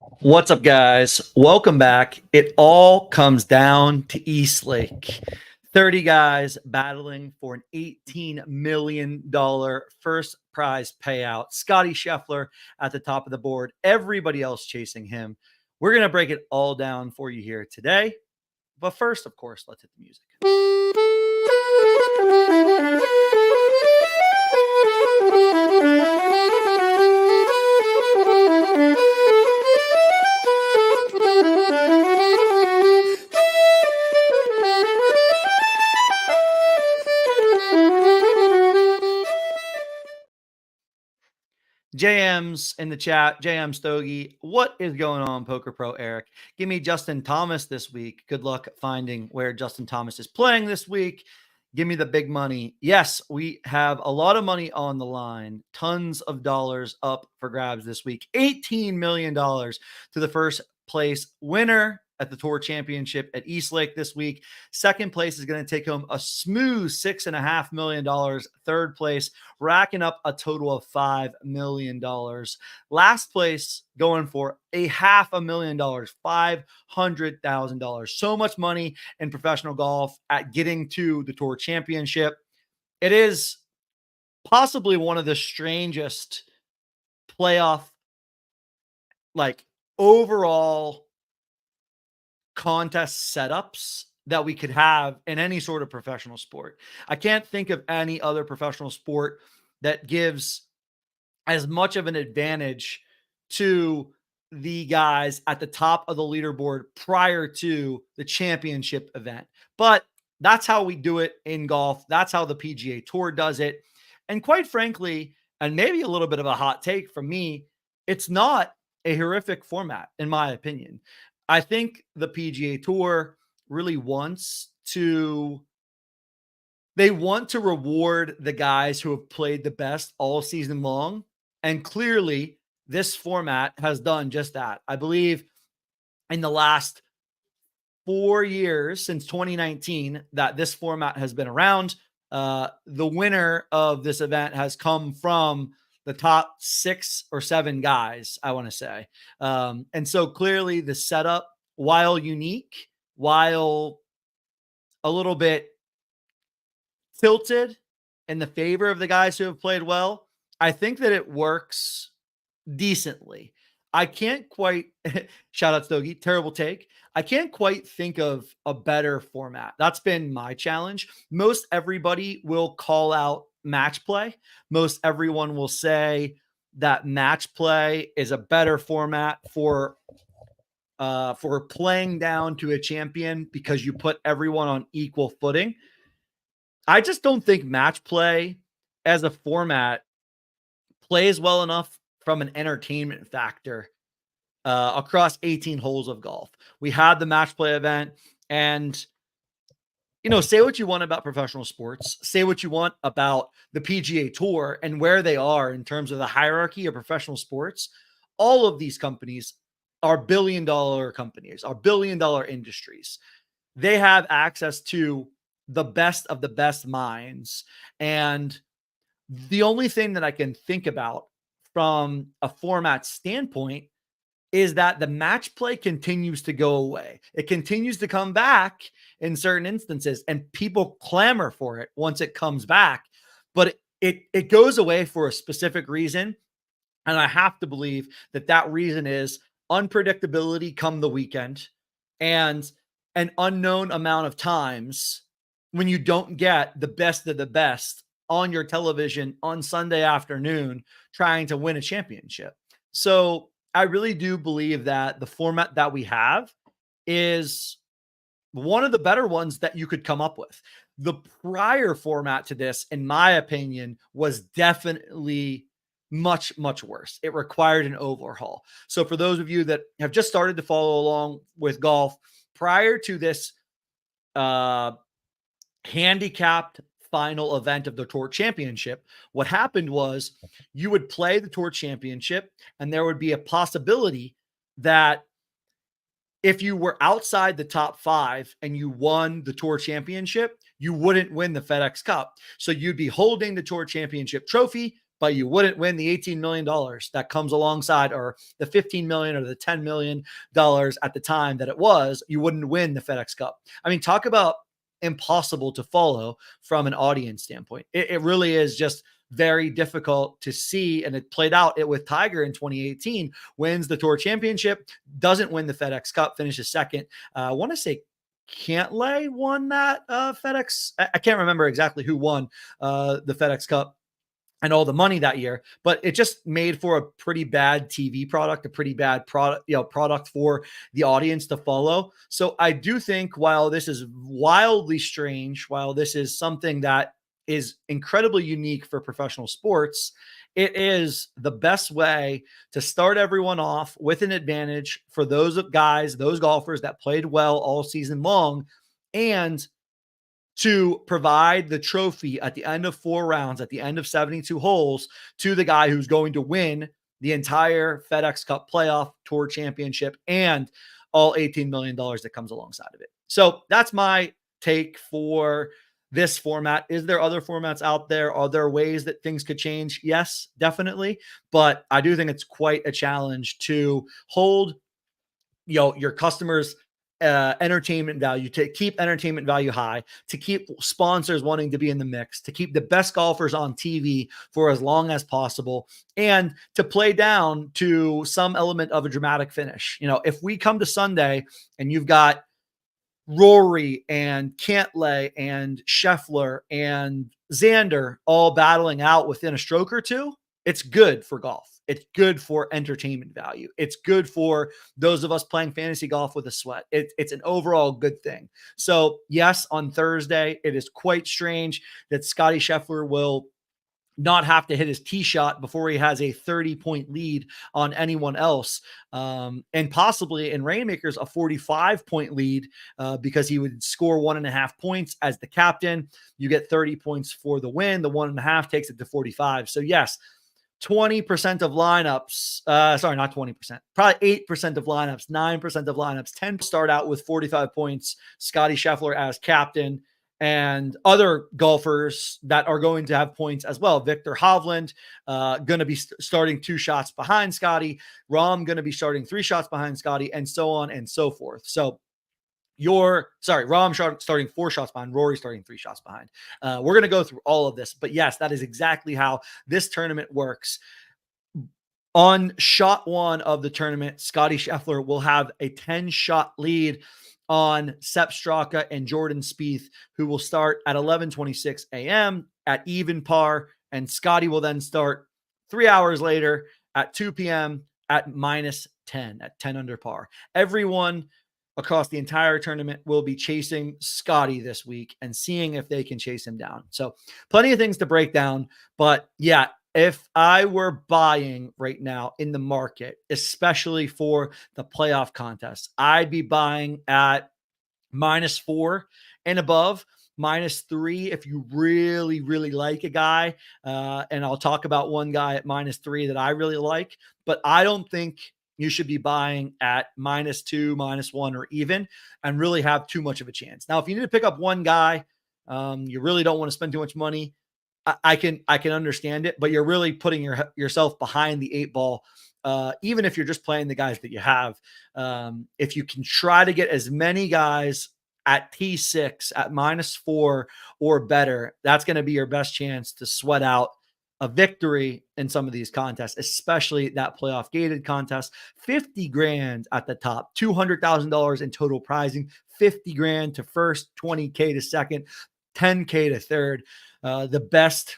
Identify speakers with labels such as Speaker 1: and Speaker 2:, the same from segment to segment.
Speaker 1: What's up, guys? Welcome back. It all comes down to East Lake. 30 guys battling for an $18 million first prize payout. Scotty Scheffler at the top of the board, everybody else chasing him. We're going to break it all down for you here today. But first, of course, let's hit the music. JM's in the chat. JM Stogie, what is going on, Poker Pro Eric? Give me Justin Thomas this week. Good luck finding where Justin Thomas is playing this week. Give me the big money. Yes, we have a lot of money on the line. Tons of dollars up for grabs this week. $18 million to the first place winner at the Tour Championship at East Lake this week. Second place is going to take home a smooth $6.5 million. Third place, racking up a total of $5 million. Last place going for a $500,000, $500,000. So much money in professional golf at getting to the Tour Championship. It is possibly one of the strangest playoff, overall contest setups that we could have in any sort of professional sport. I can't think of any other professional sport that gives as much of an advantage to the guys at the top of the leaderboard prior to the championship event. But that's how we do it in golf. That's how the PGA Tour does it. And quite frankly, and maybe a little bit of a hot take from me, it's not a horrific format, in my opinion. I think the PGA Tour really wants to reward the guys who have played the best all season long. And clearly this format has done just that. I believe in the last 4 years since 2019 that this format has been around, the winner of this event has come from the top 6 or 7 guys, I want to say. And so clearly the setup, while unique, while a little bit tilted in the favor of the guys who have played well, I think that it works decently. I can't quite shout out Stogie, terrible take. I can't quite think of a better format. That's been my challenge. Most everybody will call out match play. Most everyone will say that match play is a better format for playing down to a champion because you put everyone on equal footing. I just don't think match play as a format plays well enough from an entertainment factor across 18 holes of golf. We had the match play event, and say what you want about professional sports, say what you want about the PGA Tour and where they are in terms of the hierarchy of professional sports. All of these companies are billion-dollar companies, are billion-dollar industries. They have access to the best of the best minds. And the only thing that I can think about from a format standpoint is that the match play continues to go away. It continues to come back in certain instances, and people clamor for it once it comes back. But it goes away for a specific reason. And I have to believe that that reason is unpredictability come the weekend and an unknown amount of times when you don't get the best of the best on your television on Sunday afternoon trying to win a championship. So I really do believe that the format that we have is one of the better ones that you could come up with. The prior format to this, in my opinion, was definitely much, much worse. It required an overhaul. So for those of you that have just started to follow along with golf, prior to this handicapped final event of the Tour Championship, what happened was you would play the Tour Championship, and there would be a possibility that if you were outside the top 5 and you won the Tour Championship, you wouldn't win the FedEx Cup. So you'd be holding the Tour Championship trophy, but you wouldn't win the $18 million that comes alongside, or the $15 million or the $10 million at the time that it was. You wouldn't win the FedEx Cup. I mean, talk about impossible to follow from an audience standpoint. It really is just very difficult to see. And it played out with Tiger in 2018, wins the Tour Championship, doesn't win the FedEx Cup, finishes second. I want to say Cantlay won that FedEx. I can't remember exactly who won the FedEx Cup and all the money that year, but it just made for a pretty bad TV product, a pretty bad product for the audience to follow. So I do think, while this is wildly strange, while this is something that is incredibly unique for professional sports, it is the best way to start everyone off with an advantage for those guys, those golfers that played well all season long, and to provide the trophy at the end of 4 rounds, at the end of 72 holes, to the guy who's going to win the entire FedEx Cup playoff, Tour Championship, and all $18 million that comes alongside of it. So that's my take for this format. Is there other formats out there? Are there ways that things could change? Yes, definitely. But I do think it's quite a challenge to hold, your customers' entertainment value, to keep entertainment value high, to keep sponsors wanting to be in the mix, to keep the best golfers on TV for as long as possible, and to play down to some element of a dramatic finish. If we come to Sunday and you've got Rory and Cantlay and Scheffler and Xander all battling out within a stroke or two, it's good for golf. It's good for entertainment value. It's good for those of us playing fantasy golf with a sweat. It's an overall good thing. So yes, on Thursday, it is quite strange that Scotty Scheffler will not have to hit his tee shot before he has a 30-point lead on anyone else. And possibly in Reignmakers, a 45-point lead because he would score 1.5 points as the captain. You get 30 points for the win. The 1.5 takes it to 45. So yes, 20% of lineups, sorry, not 20%, probably 8% of lineups, 9% of lineups, 10 start out with 45 points, Scotty Scheffler as captain, and other golfers that are going to have points as well. Victor Hovland, going to be starting 2 shots behind Scotty. Rahm going to be starting 3 shots behind Scotty, and so on and so forth. So Rahm starting 4 shots behind, Rory starting 3 shots behind. We're going to go through all of this, but yes, that is exactly how this tournament works. On shot 1 of the tournament, Scotty Scheffler will have a 10-shot lead on Sepp Straka and Jordan Spieth, who will start at 11:26 a.m. at even par, and Scotty will then start 3 hours later at 2 p.m. at -10, at 10 under par. Everyone across the entire tournament will be chasing Scotty this week and seeing if they can chase him down. So plenty of things to break down, but yeah, if I were buying right now in the market, especially for the playoff contest, I'd be buying at -4 and above, -3 if you really, really like a guy. And I'll talk about one guy at -3 that I really like, but I don't think you should be buying at -2, -1, or even, and really have too much of a chance. Now, if you need to pick up one guy, you really don't want to spend too much money, I can understand it, but you're really putting yourself behind the 8 ball. Even if you're just playing the guys that you have, if you can try to get as many guys at T6 at -4 or better, that's going to be your best chance to sweat out a victory in some of these contests, especially that playoff gated contest. 50 grand at the top, $200,000 in total prizing, 50 grand to first, 20K to second, 10K to third. The best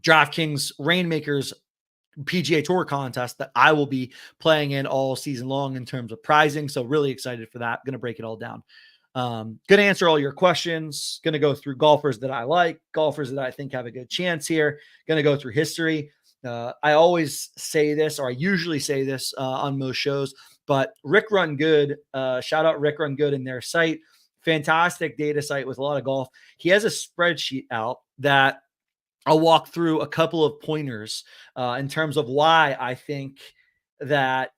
Speaker 1: DraftKings Reignmakers PGA Tour contest that I will be playing in all season long in terms of prizing. So really excited for that. Going to break it all down. Going to answer all your questions. Going to go through golfers that I like, golfers that I think have a good chance here. Going to go through history. I always say this, or I usually say this on most shows, but Rick Run Good, shout out Rick Run Good and their site. Fantastic data site with a lot of golf. He has a spreadsheet out that I'll walk through a couple of pointers in terms of why I think that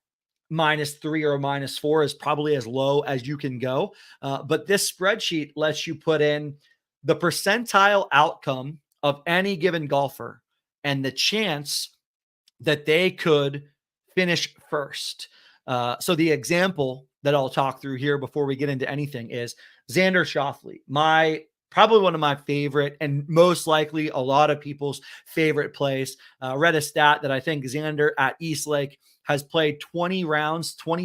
Speaker 1: -3 or -4 is probably as low as you can go. But this spreadsheet lets you put in the percentile outcome of any given golfer and the chance that they could finish first. So the example that I'll talk through here before we get into anything is Xander Schauffele, probably one of my favorite and most likely a lot of people's favorite plays. Read a stat that I think Xander at East Lake has played 20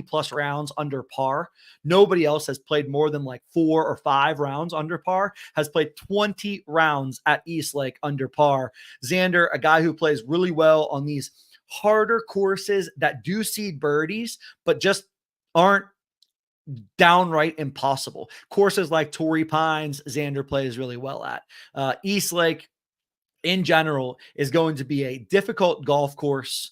Speaker 1: plus rounds under par. Nobody else has played more than like 4 or 5 rounds under par, has played 20 rounds at East Lake under par. Xander, a guy who plays really well on these harder courses that do seed birdies, but just aren't downright impossible. Courses like Torrey Pines, Xander plays really well at. East Lake in general is going to be a difficult golf course,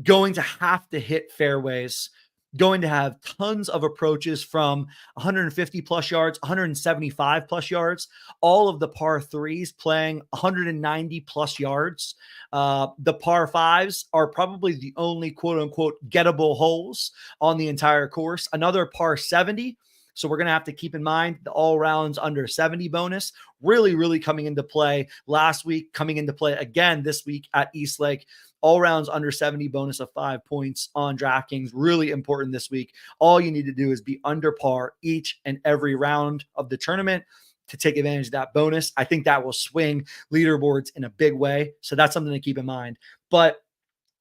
Speaker 1: going to have to hit fairways, going to have tons of approaches from 150 plus yards, 175 plus yards, all of the par threes playing 190 plus yards. The par fives are probably the only quote unquote gettable holes on the entire course. Another par 70. So we're going to have to keep in mind the all rounds under 70 bonus really coming into play last week, coming into play again this week at East Lake. All rounds under 70 bonus of 5 points on DraftKings. Really important this week. All you need to do is be under par each and every round of the tournament to take advantage of that bonus. I think that will swing leaderboards in a big way. So that's something to keep in mind. But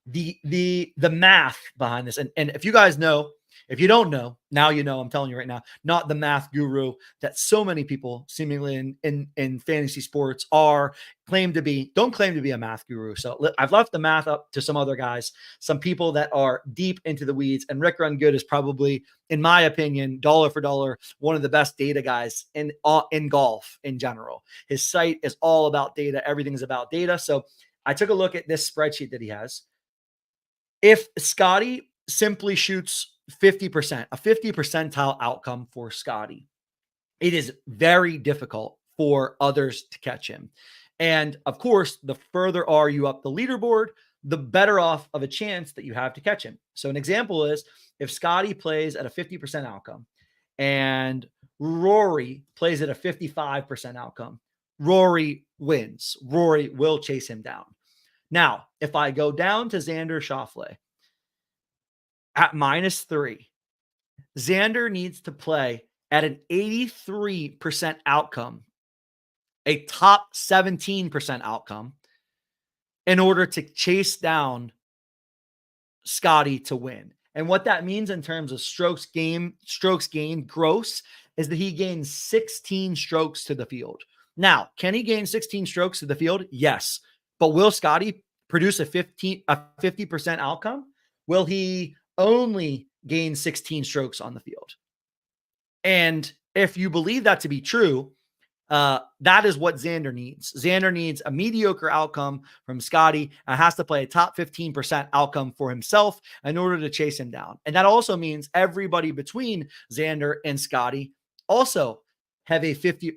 Speaker 1: the math behind this, and if you guys know, if you don't know, now you know, I'm telling you right now, not the math guru that so many people seemingly in fantasy sports don't claim to be a math guru. So I've left the math up to some other guys, some people that are deep into the weeds. And Rick Rungood is probably, in my opinion, dollar for dollar, one of the best data guys in golf in general. His site is all about data. Everything is about data. So I took a look at this spreadsheet that he has. If Scotty simply shoots 50%, a 50 percentile outcome for Scotty, it is very difficult for others to catch him. And of course, the further are you up the leaderboard, the better off of a chance that you have to catch him. So an example is if Scotty plays at a 50% outcome and Rory plays at a 55% outcome, Rory wins. Rory will chase him down. Now, if I go down to Xander Schauffele at -3, Xander needs to play at an 83% outcome, a top 17% outcome, in order to chase down Scotty to win. And what that means in terms of strokes gained gross is that he gains 16 strokes to the field. Now, can he gain 16 strokes to the field? Yes. But will Scotty produce a 50% outcome? Will he only gain 16 strokes on the field? And if you believe that to be true, that is what Xander needs. Xander needs a mediocre outcome from Scotty and has to play a top 15% outcome for himself in order to chase him down. And that also means everybody between Xander and Scotty also have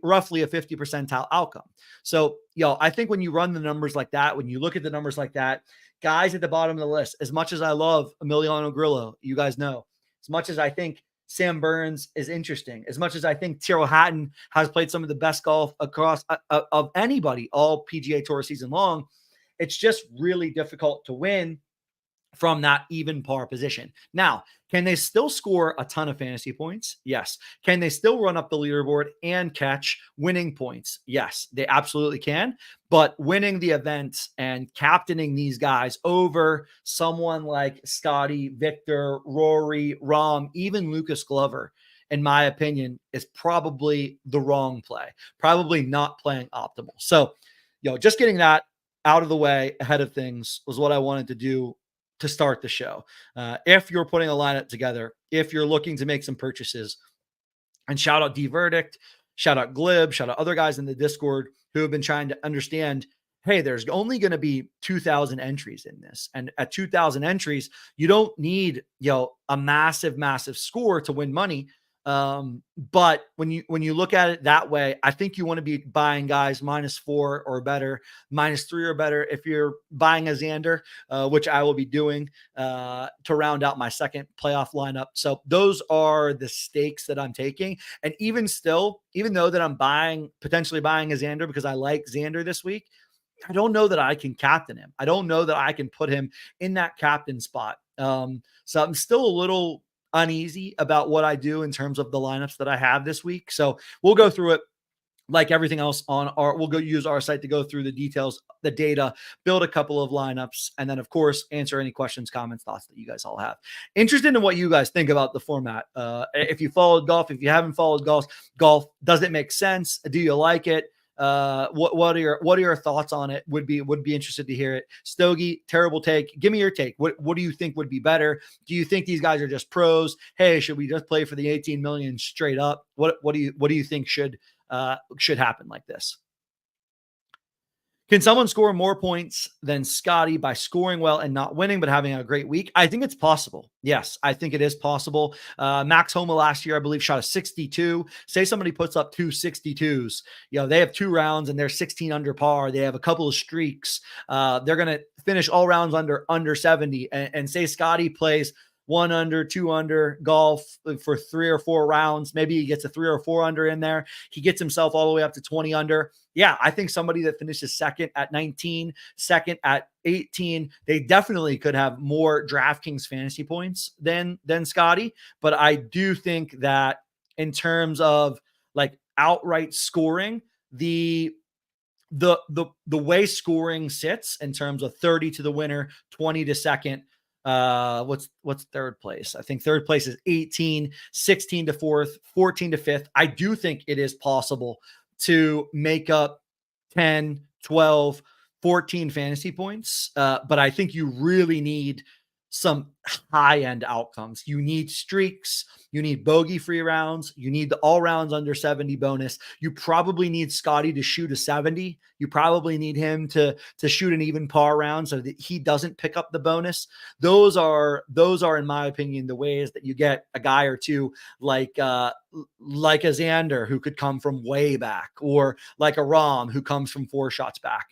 Speaker 1: roughly a 50 percentile outcome. So, I think when you run the numbers like that, when you look at the numbers like that, guys at the bottom of the list, as much as I love Emiliano Grillo, you guys know, as much as I think Sam Burns is interesting, as much as I think Tyrrell Hatton has played some of the best golf across of anybody all PGA Tour season long, it's just really difficult to win from that even par position. Now, can they still score a ton of fantasy points? Yes. Can they still run up the leaderboard and catch winning points? Yes, they absolutely can. But winning the events and captaining these guys over someone like Scotty, Victor, Rory, Rahm, even Lucas Glover, in my opinion, is probably the wrong play, probably not playing optimal. So, just getting that out of the way ahead of things was what I wanted to do to start the show. If you're putting a lineup together, if you're looking to make some purchases, and shout out D Verdict, shout out Glib, shout out other guys in the Discord who have been trying to understand, hey, there's only going to be 2,000 entries in this. And at 2,000 entries, you don't need, a massive score to win money. But when you look at it that way, I think you want to be buying guys -4 or better, -3 or better. If you're buying a Xander, which I will be doing, to round out my second playoff lineup. So those are the stakes that I'm taking. And even though that I'm potentially buying a Xander because I like Xander this week, I don't know that I can captain him. I don't know that I can put him in that captain spot. So I'm still a little uneasy about what I do in terms of the lineups that I have this week. So we'll go through it like everything else on we'll go use our site to go through the details, the data, build a couple of lineups, and then of course answer any questions, comments, thoughts that you guys all have. Interested in what you guys think about the format. If you followed golf, if you haven't followed golf, does it make sense? Do you like it? What are your thoughts on it? Would be interested to hear it. Stogie, terrible take. Give me your take. What do you think would be better? Do you think these guys are just pros? Hey, should we just play for the 18 million straight up? What do you think should happen like this? Can someone score more points than Scotty by scoring well and not winning, but having a great week? I think it's possible. Yes, I think it is possible. Max Homa last year, I believe, shot a 62. Say somebody puts up two 62s. They have 2 rounds and they're 16 under par. They have a couple of streaks. They're going to finish all rounds under 70. And say Scotty plays 1 under, 2 under golf for 3 or 4 rounds. Maybe he gets a 3 or 4 under in there. He gets himself all the way up to 20 under. Yeah, I think somebody that finishes second at 19, second at 18, they definitely could have more DraftKings fantasy points than Scotty. But I do think that in terms of like outright scoring, the way scoring sits in terms of 30 to the winner, 20 to second. What's third place? I think third place is 18, 16 to fourth, 14 to fifth. I do think it is possible to make up 10, 12, 14 fantasy points. But I think you really need some high-end outcomes. You need streaks. You need bogey-free rounds. You need the all rounds under 70 bonus. You probably need Scotty to shoot a 70. You probably need him to shoot an even par round so that he doesn't pick up the bonus. Those are, in my opinion, the ways that you get a guy or two like a Xander who could come from way back, or like a Rahm who comes from 4 shots back.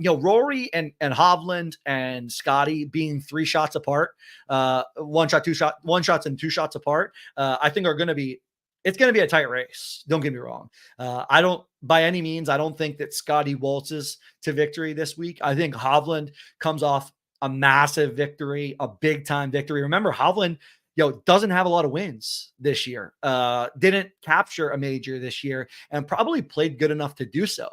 Speaker 1: Rory and Hovland and Scotty being 3 shots apart, 1 shot, 2 shot, 1 shots and 2 shots apart, I think it's going to be a tight race. Don't get me wrong. By any means, I don't think that Scotty waltzes to victory this week. I think Hovland comes off a massive victory, a big time victory. Remember, Hovland, doesn't have a lot of wins this year. Didn't capture a major this year and probably played good enough to do so.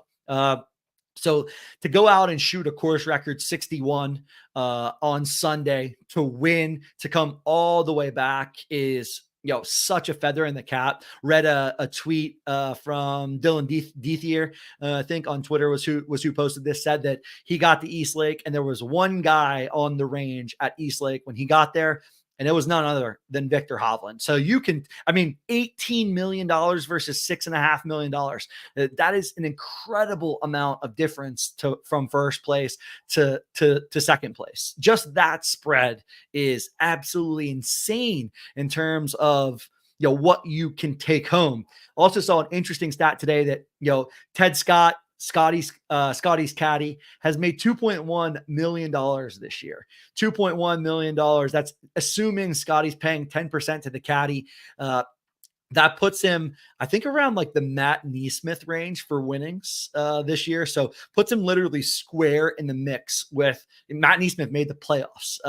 Speaker 1: So to go out and shoot a course record 61 on Sunday, to win, to come all the way back is, such a feather in the cap. Read a tweet from Dylan Deethier, I think on Twitter was who posted this, said that he got to East Lake and there was one guy on the range at East Lake when he got there, and it was none other than Viktor Hovland. So $18 million versus $6.5 million. That is an incredible amount of difference from first place to second place. Just that spread is absolutely insane in terms of what you can take home. Also saw an interesting stat today that Ted Scott, Scotty's caddy, has made $2.1 million this year. $2.1 million. That's assuming Scotty's paying 10% to the caddy. That puts him, I think, around like the Matt Neesmith range for winnings this year. So puts him literally square in the mix with Matt Neesmith. Made the playoffs,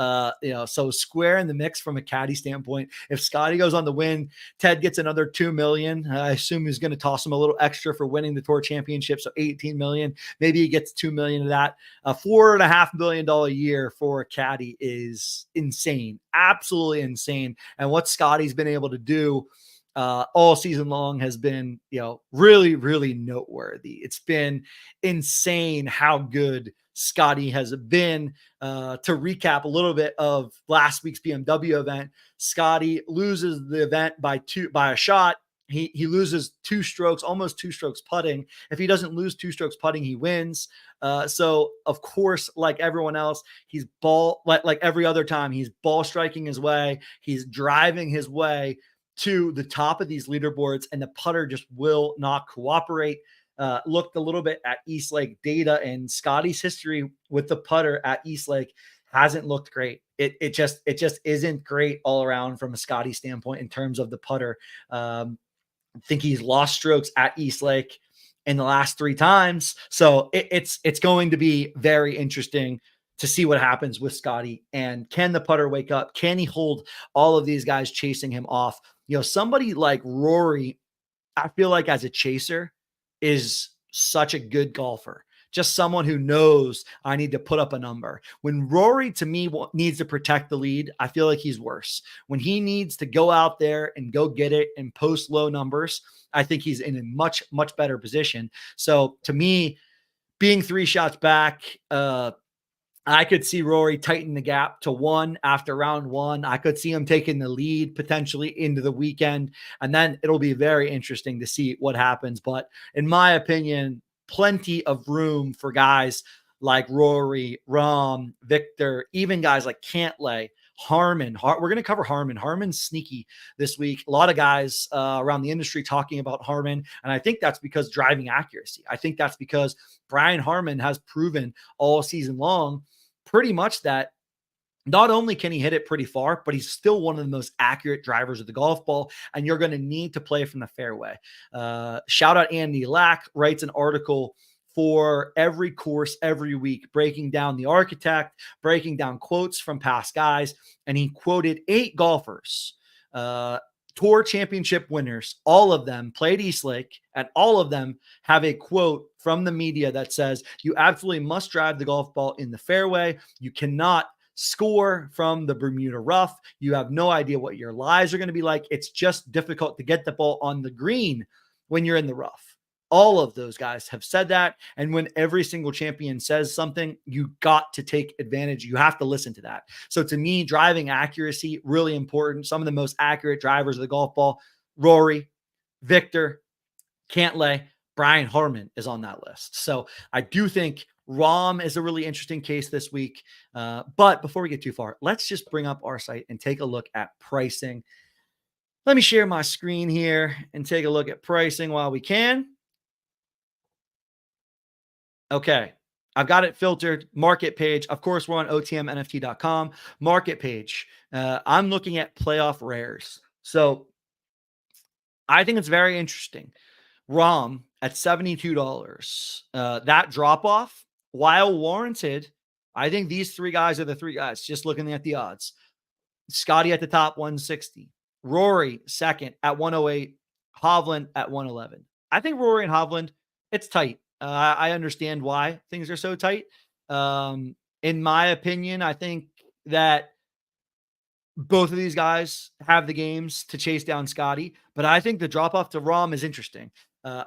Speaker 1: so square in the mix from a caddy standpoint. If Scotty goes on the win, Ted gets another $2 million. I assume he's going to toss him a little extra for winning the tour championship. So $18 million, maybe he gets $2 million of that. A $4.5 million year for a caddy is insane, absolutely insane. And what Scotty's been able to do all season long has been, really, really noteworthy. It's been insane how good Scotty has been. To recap a little bit of last week's BMW event, Scotty loses the event by a shot. He loses 2 strokes, almost 2 strokes putting. If he doesn't lose 2 strokes putting, he wins. So of course, like everyone else, he's like every other time, he's ball striking his way. He's driving his way to the top of these leaderboards, and the putter just will not cooperate. Looked a little bit at East Lake data, and Scotty's history with the putter at East Lake hasn't looked great. It just isn't great all around from a Scotty standpoint in terms of the putter. I think he's lost strokes at East Lake in the last 3 times. So it's going to be very interesting to see what happens with Scotty. And can the putter wake up? Can he hold all of these guys chasing him off? Somebody like Rory, I feel like as a chaser is such a good golfer. Just someone who knows I need to put up a number. When Rory, to me, needs to protect the lead, I feel like he's worse. When he needs to go out there and go get it and post low numbers, I think he's in a much, much better position. So to me, being 3 shots back, I could see Rory tighten the gap to 1 after round 1. I could see him taking the lead potentially into the weekend. And then it'll be very interesting to see what happens. But in my opinion, plenty of room for guys like Rory, Rahm, Victor, even guys like Cantlay, Harman. We're going to cover Harman. Harman's sneaky this week. A lot of guys around the industry talking about Harman. And I think that's because driving accuracy. I think that's because Brian Harman has proven all season long pretty much that not only can he hit it pretty far, but he's still one of the most accurate drivers of the golf ball, and you're going to need to play from the fairway. Shout out Andy Lack, writes an article for every course every week, breaking down the architect, breaking down quotes from past guys, and he quoted 8 golfers, tour championship winners. All of them played Eastlake, and all of them have a quote from the media that says, you absolutely must drive the golf ball in the fairway. You cannot score from the Bermuda rough. You have no idea what your lies are going to be like. It's just difficult to get the ball on the green when you're in the rough. All of those guys have said that. And when every single champion says something, you got to take advantage. You have to listen to that. So to me, driving accuracy, really important. Some of the most accurate drivers of the golf ball, Rory, Victor, Cantlay, Brian Harman is on that list. So I do think Rahm is a really interesting case this week. But before we get too far, let's just bring up our site and take a look at pricing. Let me share my screen here and take a look at pricing while we can. Okay. I've got it filtered. Market page. Of course, we're on otmnft.com. Market page. I'm looking at playoff rares. So I think it's very interesting. Rahm at $72. That drop off, while warranted, I think these 3 guys are the 3 guys, just looking at the odds. Scotty at the top, 160. Rory second at 108. Hovland at 111. I think Rory and Hovland, it's tight. I understand why things are so tight. In my opinion, I think that both of these guys have the games to chase down Scotty, but I think the drop off to Rahm is interesting.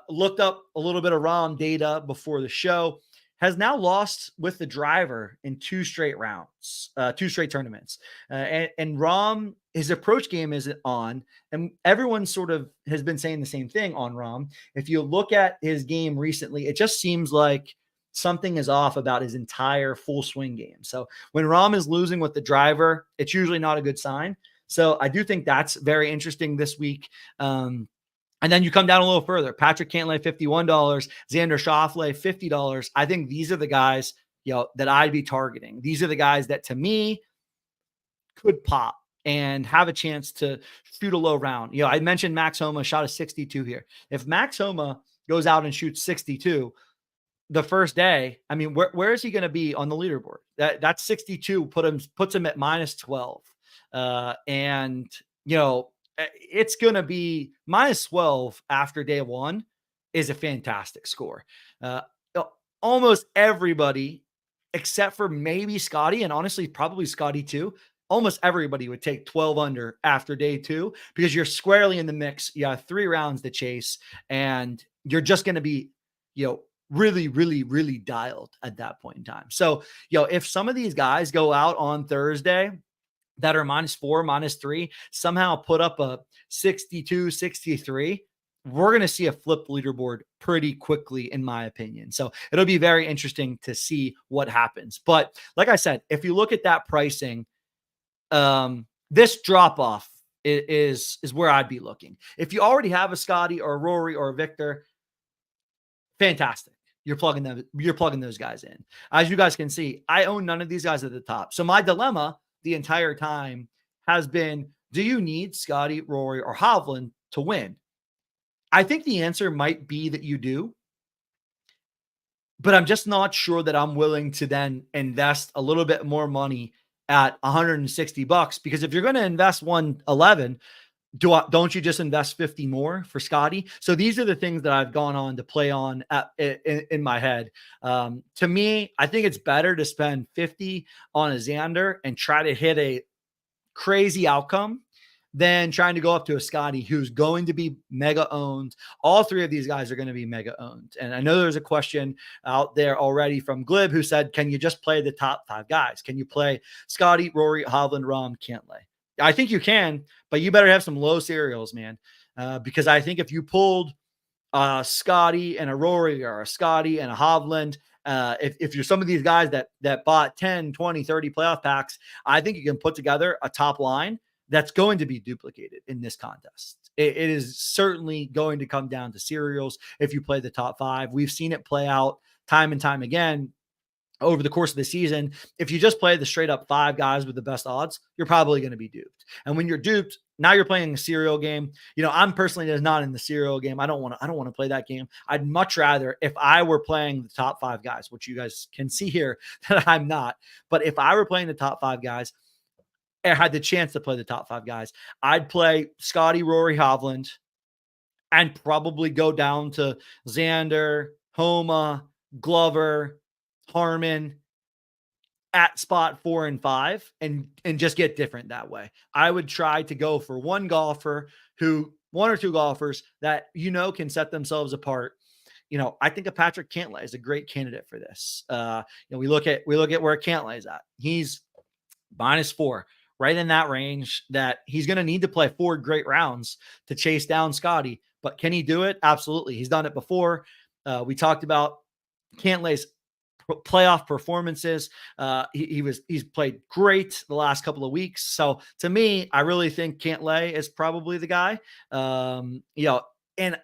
Speaker 1: Looked up a little bit of Rahm data before the show. Has now lost with the driver in 2 straight rounds, 2 straight tournaments. And Rahm, his approach game isn't on. And everyone sort of has been saying the same thing on Rahm. If you look at his game recently, it just seems like something is off about his entire full swing game. So when Rahm is losing with the driver, it's usually not a good sign. So I do think that's very interesting this week. And then you come down a little further. Patrick Cantlay, $51. Xander Schauffele, $50. I think these are the guys, that I'd be targeting. These are the guys that, to me, could pop and have a chance to shoot a low round. I mentioned Max Homa shot a 62 here. If Max Homa goes out and shoots 62 the first day, I mean, where is he going to be on the leaderboard? That 62 puts him at -12. And it's going to be -12 after day 1 is a fantastic score. Almost everybody, except for maybe Scotty, and honestly, probably Scotty too, almost everybody would take 12 under after day 2 because you're squarely in the mix. You have 3 rounds to chase, and you're just going to be, really, really, really dialed at that point in time. So, if some of these guys go out on Thursday that are -4, -3, somehow put up a 62, 63, we're going to see a flip leaderboard pretty quickly, in my opinion. So it'll be very interesting to see what happens. But like I said, if you look at that pricing, this drop off is where I'd be looking. If you already have a Scotty or a Rory or a Victor, fantastic. You're plugging those guys in. As you guys can see, I own none of these guys at the top. So my dilemma the entire time has been, do you need Scotty, Rory, or Hovland to win? I think the answer might be that you do. but I'm just not sure that I'm willing to then invest a little bit more money at $160, because if you're going to invest 111, don't you just invest 50 more for Scotty? So these are the things that I've gone on to play on in my head. To me, I think it's better to spend 50 on a Xander and try to hit a crazy outcome than trying to go up to a Scotty who's going to be mega owned. All three of these guys are going to be mega owned. And I know there's a question out there already from Glib who said, can you just play the top 5 guys? Can you play Scotty, Rory, Hovland, Rahm, Cantlay? I think you can, but you better have some low serials, man. Because I think if you pulled Scotty and a Rory, or a Scotty and a Hovland, if you're some of these guys that bought 10, 20, 30 playoff packs, I think you can put together a top line that's going to be duplicated in this contest. It is certainly going to come down to serials if you play the top 5. We've seen it play out time and time again over the course of the season. If you just play the straight up 5 guys with the best odds, you're probably going to be duped. And when you're duped, now you're playing a serial game. You know, I'm personally just not in the serial game. I don't want to play that game. I'd much rather, if I were playing the top 5 guys, which you guys can see here that I'm not, but if I were playing the top 5 guys, I had the chance to play the top 5 guys, I'd play Scotty, Rory, Hovland, and probably go down to Xander, Homa, Glover, Harman at spot 4 and 5, and just get different that way. I would try to go for one or two golfers that, can set themselves apart. I think a Patrick Cantlay is a great candidate for this. We look at where Cantlay is at. He's -4, right in that range that he's going to need to play 4 great rounds to chase down Scotty. But can he do it? Absolutely. He's done it before. We talked about Cantlay's playoff performances. He's played great the last couple of weeks. So to me, I really think Cantlay is probably the guy. And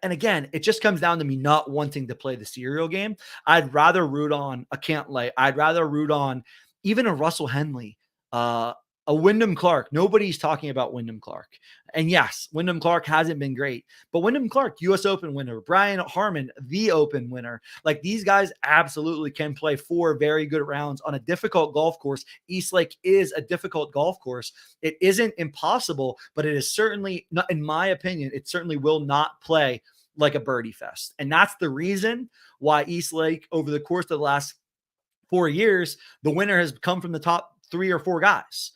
Speaker 1: again, it just comes down to me not wanting to play the serial game. I'd rather root on a Cantlay. I'd rather root on even a Russell Henley, a Wyndham Clark. Nobody's talking about Wyndham Clark. And yes, Wyndham Clark hasn't been great, but Wyndham Clark, US Open winner, Brian Harman, the Open winner. Like, these guys absolutely can play 4 very good rounds on a difficult golf course. East Lake is a difficult golf course. It isn't impossible, but it is certainly not, in my opinion, it certainly will not play like a birdie fest. And that's the reason why East Lake, over the course of the last 4 years, the winner has come from the top 3 or 4 guys.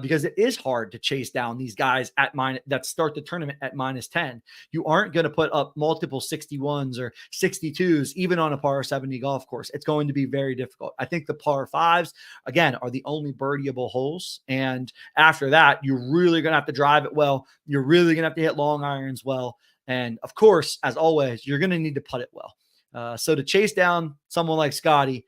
Speaker 1: Because it is hard to chase down these guys that start the tournament at -10. You aren't going to put up multiple 61s or 62s, even on a par 70 golf course. It's going to be very difficult. I think the par 5s, again, are the only birdieable holes. And after that, you're really going to have to drive it well. You're really going to have to hit long irons well. And of course, as always, you're going to need to putt it well. So to chase down someone like Scotty,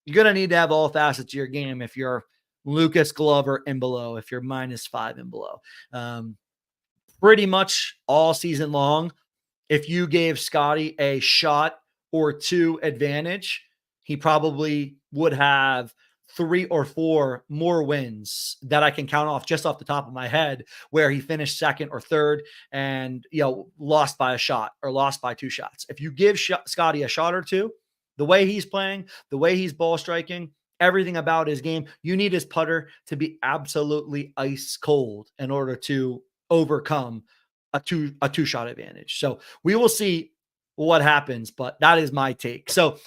Speaker 1: you're going to need to have all facets of your game if you're Lucas, Glover, and below, if you're -5 and below. Pretty much all season long, if you gave Scotty a shot or 2 advantage, he probably would have 3 or 4 more wins that I can count off just off the top of my head, where he finished 2nd or 3rd and, lost by a shot or lost by 2 shots. If you give Scotty a shot or 2, the way he's playing, the way he's ball striking, everything about his game, you need his putter to be absolutely ice cold in order to overcome a two shot advantage. So we will see what happens, but that is my take. So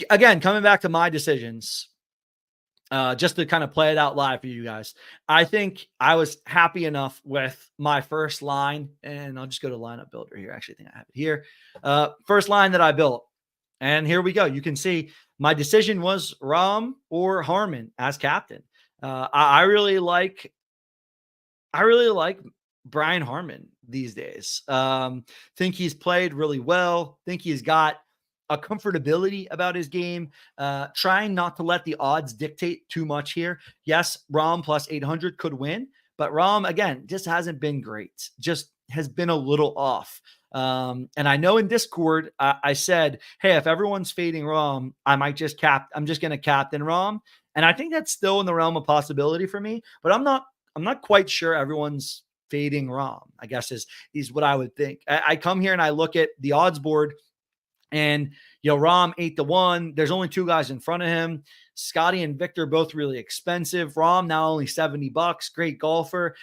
Speaker 1: again, coming back to my decisions, just to kind of play it out live for you guys, I think I was happy enough with my first line, and I'll just go to lineup builder here. Actually, I think I have it here. First line that I built, and here we go. You can see my decision was Rahm or Harman as captain. I really like Brian Harman these days. Think he's played really well. Think he's got a comfortability about his game. Trying not to let the odds dictate too much here. Yes, Rahm +800 could win, but Rahm, again, just hasn't been great. Just has been a little off. And I know in Discord, I said, hey, if everyone's fading Rahm, I'm just going to captain Rahm. And I think that's still in the realm of possibility for me, but I'm not quite sure everyone's fading Rahm, I guess is what I would think. I come here and I look at the odds board And, Rahm 8-1. There's only 2 guys in front of him. Scotty and Victor both really expensive. Rahm now only $70. Great golfer.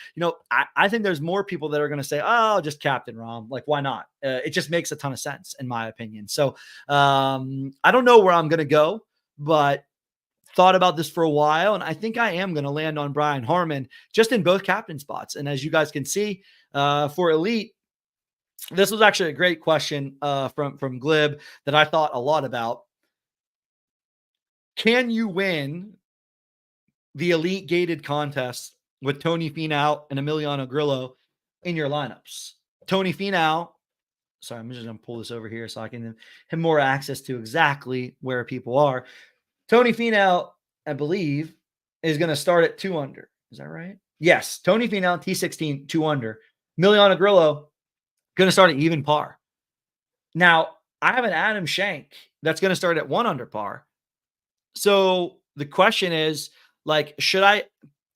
Speaker 1: I think there's more people that are going to say, "Oh, just captain Rahm." Like, why not? It just makes a ton of sense in my opinion. So I don't know where I'm going to go, but thought about this for a while, and I think I am going to land on Brian Harman just in both captain spots. And as you guys can see, for Elite, this was actually a great question from Glib that I thought a lot about. Can you win the Elite gated contest with Tony Finau and Emiliano Grillo in your lineups? Tony Finau, sorry, I'm just going to pull this over here so I can have more access to exactly where people are. Tony Finau, I believe, is going to start at 2 under. Is that right? Yes. Tony Finau, T16, 2 under. Emiliano Grillo, going to start at even par. Now, I have an Adam Schenk that's going to start at 1 under par. So the question is, like, should I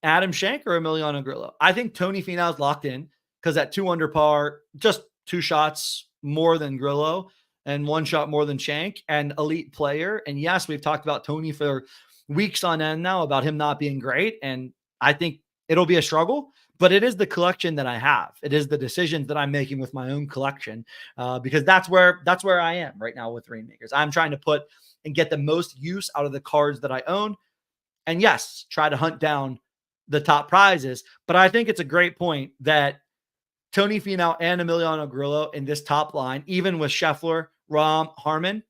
Speaker 1: Adam Schenk or Emiliano Grillo? I think Tony Finau is locked in because at 2 under par, just 2 shots more than Grillo and 1 shot more than Schenk, and elite player. And yes, we've talked about Tony for weeks on end now about him not being great. And I think it'll be a struggle, but it is the collection that I have. It is the decisions that I'm making with my own collection, because that's where I am right now with Reignmakers. I'm trying to put and get the most use out of the cards that I own. And yes, try to hunt down the top prizes. But I think it's a great point that Tony Finau and Emiliano Grillo in this top line, even with Scheffler, Rahm, Harman,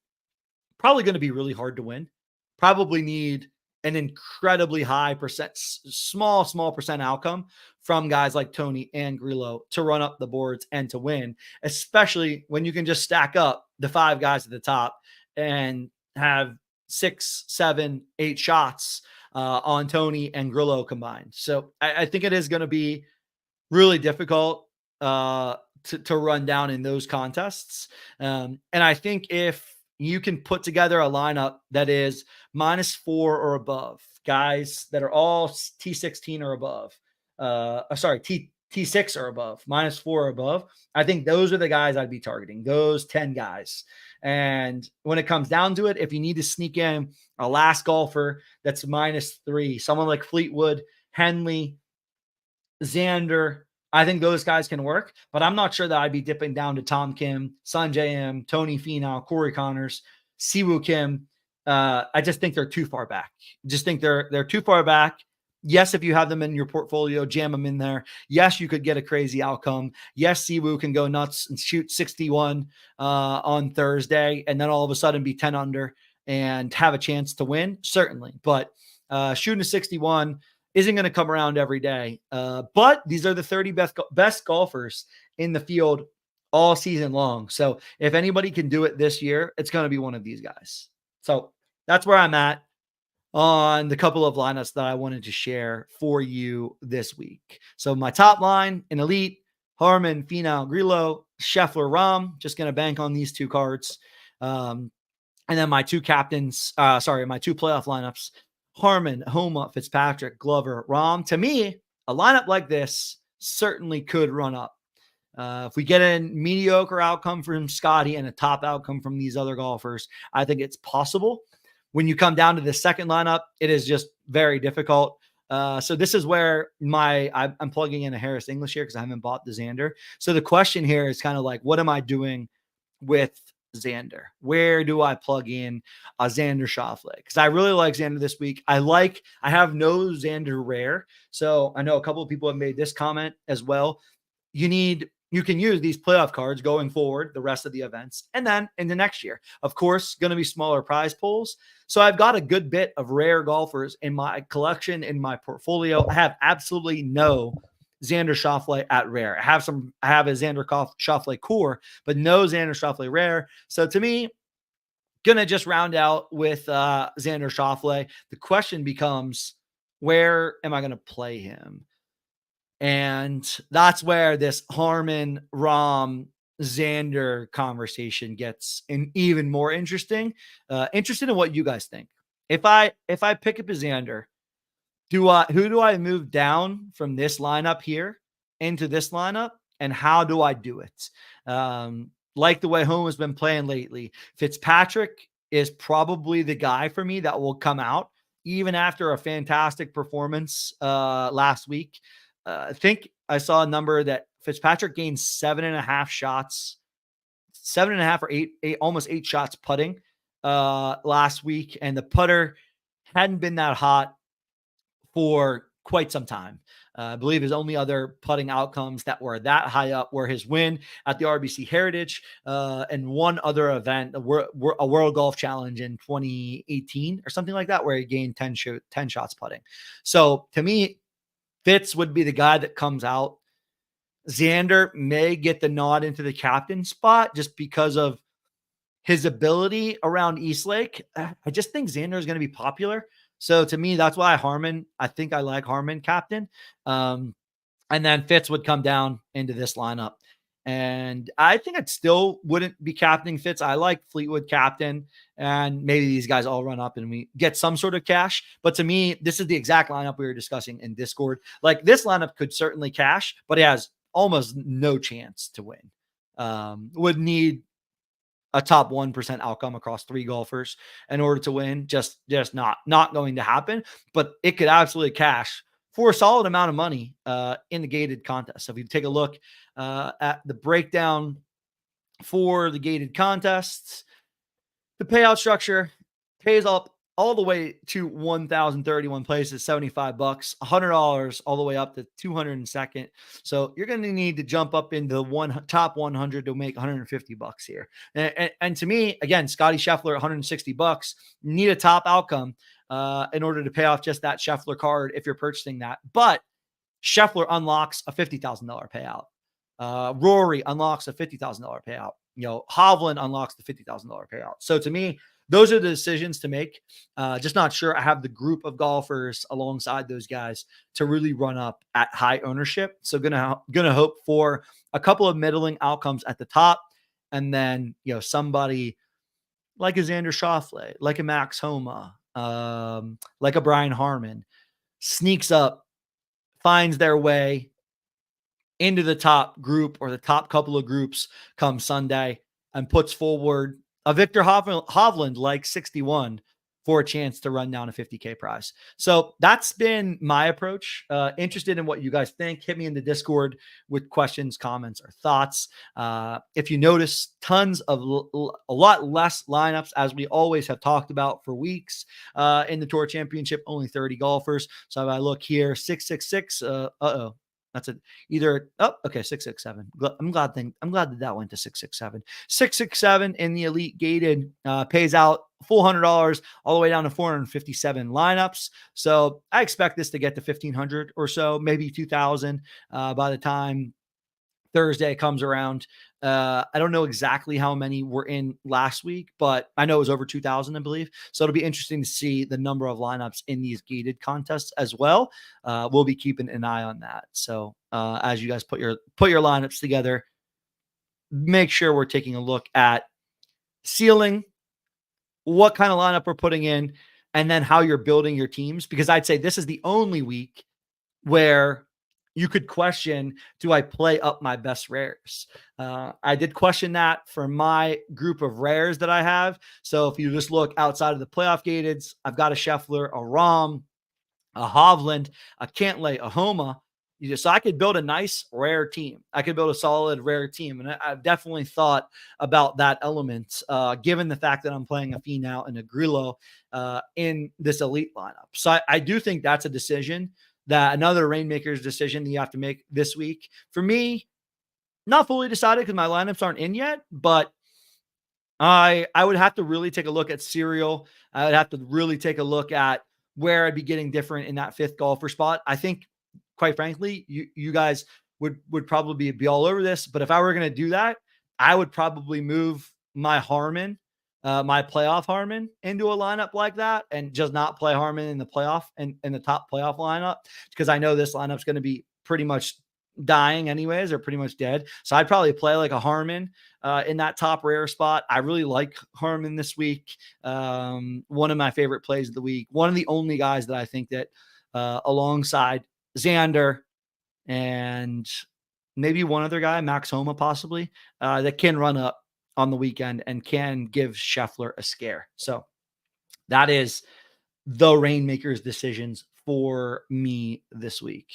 Speaker 1: probably going to be really hard to win. Probably need an incredibly high percent, small percent outcome from guys like Tony and Grillo to run up the boards and to win, especially when you can just stack up the 5 guys at the top and have 6, 7, 8 shots on Tony and Grillo combined. So I think it is going to be really difficult to run down in those contests. And I think if you can put together a lineup that is -4 or above, guys that are all T16 or above, T6 or above, -4 or above, I think those are the guys I'd be targeting, those 10 guys. And when it comes down to it, if you need to sneak in a last golfer that's -3, someone like Fleetwood, Henley, Xander, I think those guys can work, but I'm not sure that I'd be dipping down to Tom Kim, Sanjay M, Tony Finau, Corey Connors, Siwoo Kim. I just think they're too far back. Just think they're too far back. Yes, if you have them in your portfolio, jam them in there. Yes, you could get a crazy outcome. Yes, Siwoo can go nuts and shoot 61 on Thursday, and then all of a sudden be 10 under and have a chance to win. Certainly, but shooting a 61 isn't going to come around every day. But these are the 30 best golfers in the field all season long. So if anybody can do it this year, it's going to be one of these guys. So that's where I'm at on the couple of lineups that I wanted to share for you this week. So my top line in Elite, Harman, Finau, Grillo, Scheffler, Rahm, just going to bank on these 2 cards. And then my 2 captains, my 2 playoff lineups, Harman, Homa, Fitzpatrick, Glover, Rahm. To me, a lineup like this certainly could run up. If we get a mediocre outcome from Scotty and a top outcome from these other golfers, I think it's possible. When you come down to the second lineup, it is just very difficult. So this is where I'm plugging in a Harris English here because I haven't bought the Xander. So the question here is kind of like, what am I doing with Xander? Where do I plug in a Xander Schauffele? Because I really like Xander this week. I have no Xander rare. So I know a couple of people have made this comment as well. You can use these playoff cards going forward, the rest of the events, and then in the next year. Of course, going to be smaller prize pools. So I've got a good bit of rare golfers in my collection, in my portfolio. I have absolutely no Xander Schauffele at rare. I have a Xander Schauffele core, but no Xander Schauffele rare. So to me, gonna just round out with Xander Schauffele. The question becomes, where am I going to play him? And that's where this Harman, Rahm, Xander conversation gets even more interesting. Interested in what you guys think. If I pick up a Xander, who do I move down from this lineup here into this lineup, and how do I do it? like the way Home has been playing lately. Fitzpatrick is probably the guy for me that will come out even after a fantastic performance last week. I think I saw a number that Fitzpatrick gained 7.5 shots, 7.5 or eight, almost 8 shots putting last week. And the putter hadn't been that hot for quite some time. I believe his only other putting outcomes that were that high up were his win at the RBC Heritage and one other event, a World Golf Challenge in 2018 or something like that, where he gained 10 shots putting. So to me, Fitz would be the guy that comes out. Xander may get the nod into the captain spot just because of his ability around Eastlake. I just think Xander is going to be popular. So to me, that's why I think I like Harman captain. And then Fitz would come down into this lineup. And I think it still wouldn't be captaining Fitz. I like Fleetwood captain, and maybe these guys all run up and we get some sort of cash. But to me, this is the exact lineup we were discussing in Discord. Like, this lineup could certainly cash, but it has almost no chance to win. Would need a top 1% outcome across 3 golfers in order to win. Just not going to happen, but it could absolutely cash for a solid amount of money in the gated contest. So if you take a look at the breakdown for the gated contests, the payout structure pays up all the way to 1,031 places, $75, $100 all the way up to 202nd. So you're going to need to jump up into the top 100 to make $150 here. And to me, again, Scotty Scheffler, $160. You need a top outcome in order to pay off just that Scheffler card if you're purchasing that. But Scheffler unlocks a $50,000 payout. Rory unlocks a $50,000 payout. Hovland unlocks the $50,000 payout. So to me, those are the decisions to make. Just not sure I have the group of golfers alongside those guys to really run up at high ownership. So gonna hope for a couple of middling outcomes at the top, and then somebody like a Xander Schauffele, like a Max Homa, like a Brian Harman sneaks up, finds their way into the top group or the top couple of groups come Sunday, and puts forward a Victor Hovland like 61 for a chance to run down a 50K prize. So that's been my approach. Interested in what you guys think. Hit me in the Discord with questions, comments, or thoughts. If you notice, tons of a lot less lineups, as we always have talked about for weeks in the Tour Championship, only 30 golfers. So if I look here, 666, that's it. Okay, 667. I'm glad that went to 667. 667 in the elite gated pays out $400 all the way down to 457 lineups. So I expect this to get to 1,500 or so, maybe 2,000 by the time Thursday comes around. I don't know exactly how many were in last week, but I know it was over 2,000, I believe. So it'll be interesting to see the number of lineups in these gated contests as well. We'll be keeping an eye on that. So as you guys put your lineups together, make sure we're taking a look at ceiling, what kind of lineup we're putting in, and then how you're building your teams. Because I'd say this is the only week where you could question, do I play up my best rares? I did question that for my group of rares that I have. So if you just look outside of the playoff gateds, I've got a Scheffler, a Rahm, a Hovland, a Cantlay, a Homa. So I could build a nice rare team. I could build a solid rare team. And I've definitely thought about that element, given the fact that I'm playing a Finau and a Grillo in this elite lineup. So I do think that's a decision, that another Reignmakers decision that you have to make this week. For me, not fully decided because my lineups aren't in yet, but I would have to really take a look at serial. I would have to really take a look at where I'd be getting different in that 5th golfer spot. I think, quite frankly, you guys would probably be all over this, but if I were going to do that, I would probably move my Harman, my playoff Harman, into a lineup like that, and just not play Harman in the playoff and in the top playoff lineup, because I know this lineup's going to be pretty much dying anyways, or pretty much dead. So I'd probably play like a Harman in that top rare spot. I really like Harman this week. One of my favorite plays of the week. One of the only guys that I think that alongside Xander and maybe one other guy, Max Homa possibly, that can run up on the weekend and can give Scheffler a scare. So that is the Reignmakers decisions for me this week.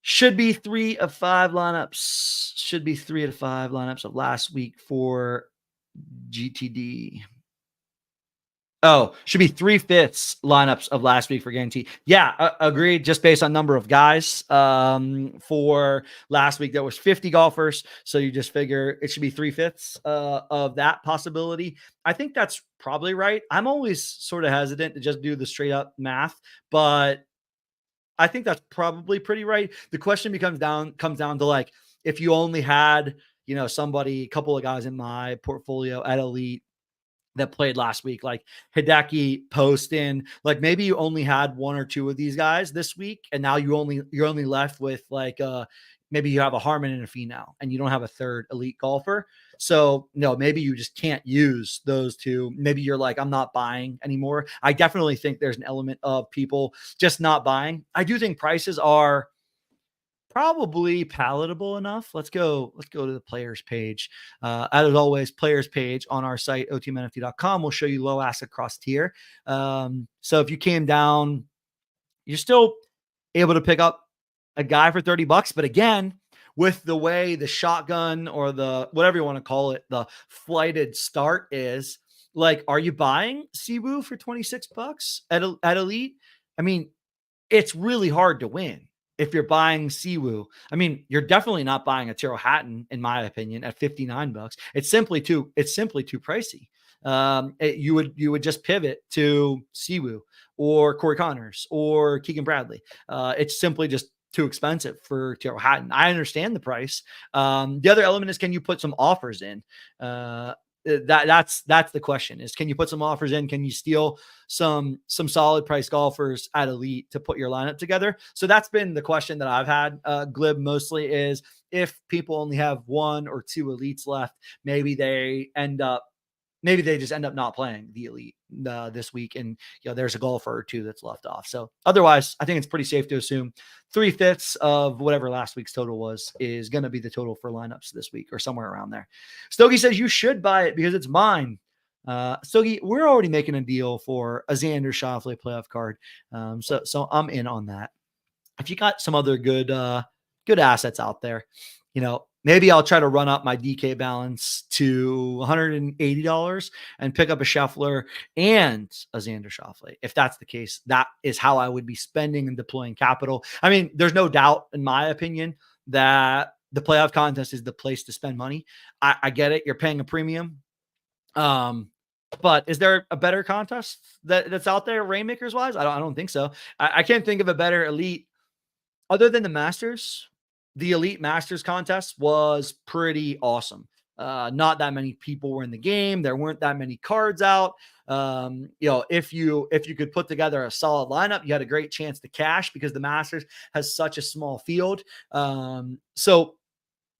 Speaker 1: Should be 3 of 5 lineups. Should be 3 out of 5 lineups of last week for GTD. Oh, should be 3/5 lineups of last week for guarantee. Yeah, agreed. Just based on number of guys. For last week, there was 50 golfers, so you just figure it should be 3/5 of that possibility. I think that's probably right. I'm always sort of hesitant to just do the straight up math, but I think that's probably pretty right. The question comes down to like if you only had somebody, a couple of guys in my portfolio at Elite that played last week, like Hideki, Poston, like maybe you only had one or two of these guys this week, and now you're only left with like maybe you have a Harmon and a Finau, and you don't have a third elite golfer. So no, maybe you just can't use those two. Maybe you're like, I'm not buying anymore. I definitely think there's an element of people just not buying. I do think prices are probably palatable enough. Let's go to the players page. As always, players page on our site, otmnft.com, will show you low asset cross tier. So if you came down, you're still able to pick up a guy for $30. But again, with the way the shotgun or the whatever you want to call it, the flighted start is, like, are you buying Siwoo for $26 at Elite? I mean, it's really hard to win if you're buying Siwoo. I mean, you're definitely not buying a Tyrrell Hatton, in my opinion, at $59. It's simply too pricey. You would just pivot to Siwoo or Corey Connors or Keegan Bradley. It's simply just too expensive for Tyrrell Hatton. I understand the price. The other element is, can you put some offers in? That's the question, is can you put some offers in? Can you steal some solid price golfers at Elite to put your lineup together? So that's been the question that I've had, Glib, mostly, is if people only have one or two elites left, maybe they just end up not playing the Elite this week, and there's a golfer or two that's left off. So otherwise, I think it's pretty safe to assume 3/5 of whatever last week's total was is going to be the total for lineups this week, or somewhere around there. Stogie says you should buy it because it's mine. Stogie, we're already making a deal for a Xander Schauffele playoff card, so I'm in on that. If you got some other good assets out there, maybe I'll try to run up my DK balance to $180 and pick up a Scheffler and a Xander Schauffele. If that's the case, that is how I would be spending and deploying capital. I mean, there's no doubt, in my opinion, that the playoff contest is the place to spend money. I get it. You're paying a premium. But is there a better contest that's out there, Rainmakers wise? I don't think so. I can't think of a better Elite other than the Masters. The Elite Masters contest was pretty awesome. Not that many people were in the game. There weren't that many cards out. If you could put together a solid lineup, you had a great chance to cash because the Masters has such a small field. So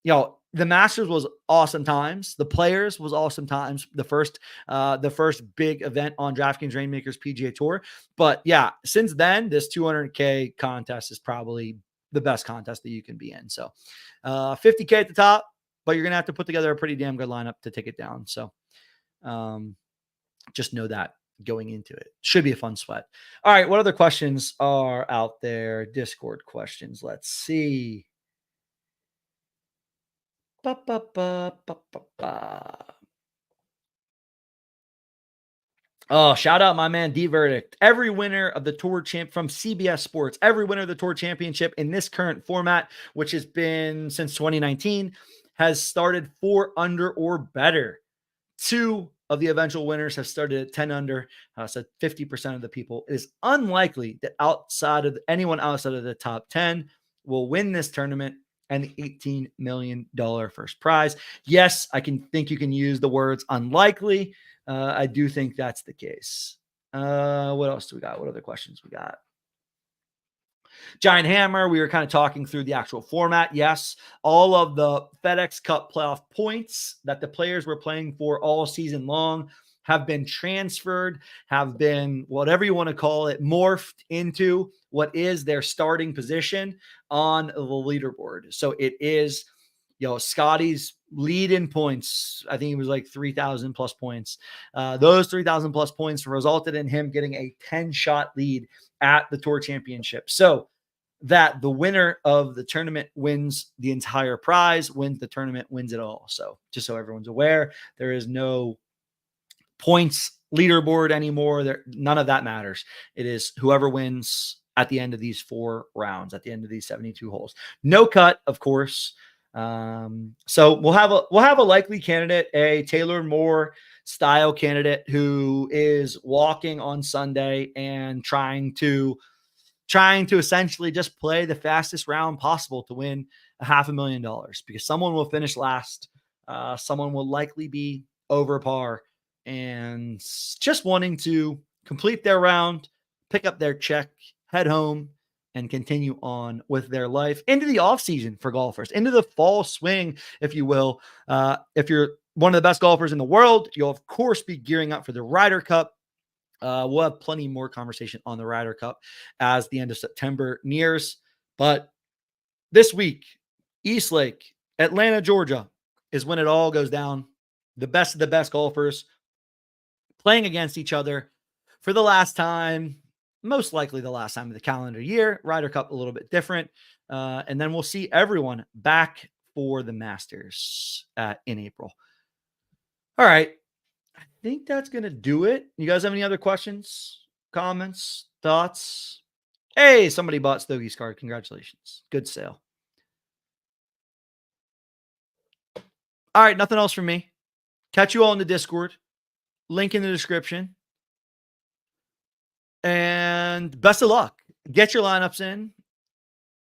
Speaker 1: the Masters was awesome times. The Players was awesome times. The first big event on DraftKings Reignmakers PGA Tour. But yeah, since then, this 200K contest is probably the best contest that you can be in. So $50K at the top, but you're going to have to put together a pretty damn good lineup to take it down. So just know that going into it. Should be a fun sweat. All right, what other questions are out there? Discord questions. Let's see. Oh, shout out my man D Verdict. Every winner of the Tour Champ from CBS Sports, every winner of the Tour Championship in this current format, which has been since 2019, has started 4 under or better. 2 of the eventual winners have started at 10 under. So 50% of the people. It is unlikely that anyone outside of the top 10 will win this tournament and the $18 million first prize. Yes, I think you can use the words unlikely. I do think that's the case. What else do we got? What other questions we got? Giant Hammer, we were kind of talking through the actual format. Yes, all of the FedEx Cup playoff points that the players were playing for all season long have been transferred, have been whatever you want to call it, morphed into what is their starting position on the leaderboard. So it is, Scotty's lead in points. I think it was like 3,000 plus points. Those 3,000 plus points resulted in him getting a 10-shot lead at the Tour Championship. So that the winner of the tournament wins the entire prize, wins the tournament, wins it all. So just so everyone's aware, there is no points leaderboard anymore. None of that matters. It is whoever wins at the end of these 4 rounds, at the end of these 72 holes. No cut, of course. So we'll have a likely candidate, a Taylor Moore style candidate who is walking on Sunday and trying to essentially just play the fastest round possible to win $500,000, because someone will finish last. Someone will likely be over par and just wanting to complete their round, pick up their check, head home, and continue on with their life into the off season for golfers, into the fall swing, if you will. If you're one of the best golfers in the world, you'll of course be gearing up for the Ryder Cup. We'll have plenty more conversation on the Ryder Cup as the end of September nears. But this week, Eastlake, Atlanta, Georgia is when it all goes down. The best of the best golfers playing against each other for the last time, most likely the last time of the calendar year. Ryder Cup a little bit different. And then we'll see everyone back for the Masters in April. All right. I think that's going to do it. You guys have any other questions, comments, thoughts? Hey, somebody bought Stogie's card. Congratulations. Good sale. All right. Nothing else from me. Catch you all in the Discord. Link in the description. And best of luck. Get your lineups in.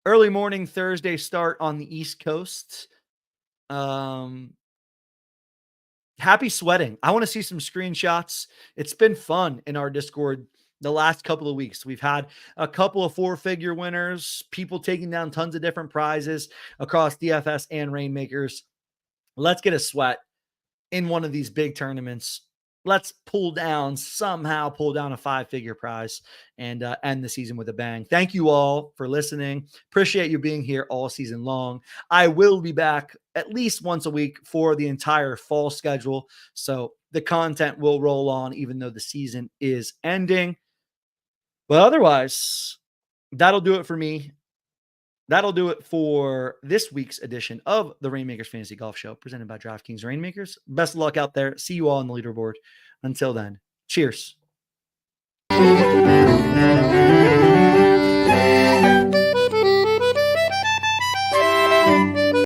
Speaker 1: Early morning Thursday start on the East Coast. Happy sweating. I want to see some screenshots. It's been fun in our Discord the last couple of weeks. We've had a couple of 4-figure winners, people taking down tons of different prizes across DFS and Reignmakers. Let's get a sweat in one of these big tournaments. Let's somehow pull down a 5-figure prize and end the season with a bang. Thank you all for listening. Appreciate you being here all season long. I will be back at least once a week for the entire fall schedule. So the content will roll on even though the season is ending. But otherwise, that'll do it for me. That'll do it for this week's edition of the Reignmakers Fantasy Golf Show presented by DraftKings Reignmakers. Best of luck out there. See you all on the leaderboard. Until then, cheers.